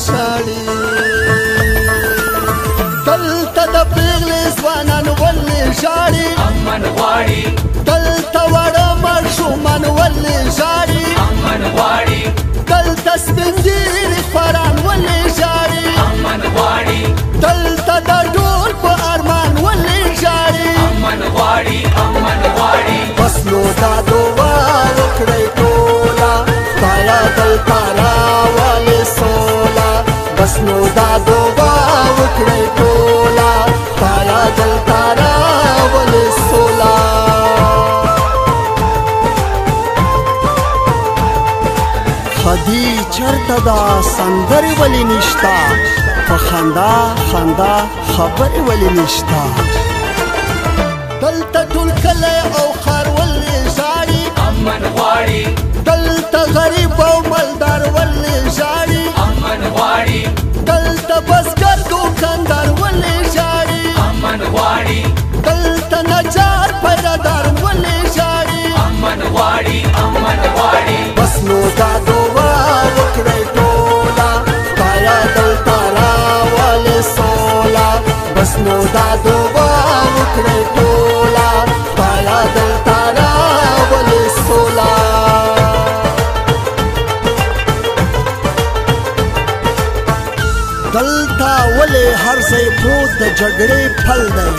شاړي دلته د پیغلې ځوانان ولې ژاړي امن غواړي دلته واړه ماشومان ولې ژاړي امن غواړي دلته سپین ږیري خواران ولې ژاړي امن غواړي دلته د ډول په ارمان ولې ژاړي امن غواړي امن غواړي بس نو دا دعا وکړئ ټوله خدایه دلته راولې سوله بس نو دا دعا وکړئ ټوله خدایه دلته راولې سوله خدي چرته دا سندرې ولې نشته په خندا خندا خبرې ولې نشته دلته ټول کلی او ښار ولې ژاړي امن غواړي دلته غریب او مالدار ولې ژاړي امن غواړي دلته بزګر دوکاندار ولې ژاړي امن غواړي دلته نجار پیرهدار ولې ژاړي امن غواړي امن غواړي بس نو دا دعا وکړئ ټوله خدایه دلته راولې سوله بس نو دا دعا وکړئ ټوله خدایه دلته راولې سوله دلته ولې هر ځای پروت د جګړې پل دی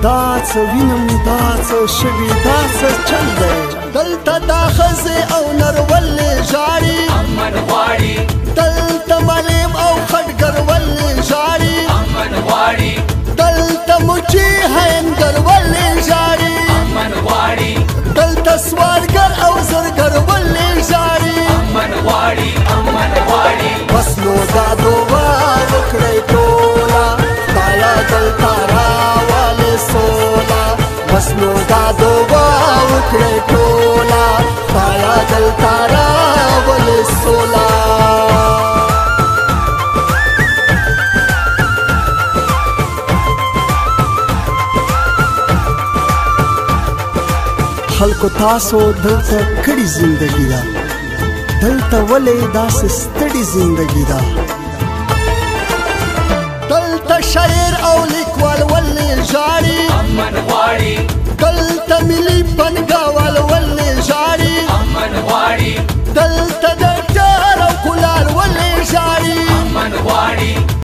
دا څه وینم دا څه شوي دا څه چل دی دلته دا ښځې او نر ولې ژاړي امن غواړي دلته معلم او خټګر ولې ژاړي امن غواړي دلته مچي هینګر ولې ژاړي امن غواړي دلته سوالګر او زرګر ولې ژاړي امن غواړي امن غواړي بس نو دا دعا وکړئ ټوله خدایه دلته راولې سوله بس نو دا دعا وکړئ ټوله خدایه دلته راولې سوله خلکو تاسو دلته کړي زندګي ده دلته ولې داسې ستړې زندګي ده دلته شاعر او لیکوال ولې ژاړي امن غواړي دلته ملي پنګاوال ولې ژاړي امن غواړي دلته د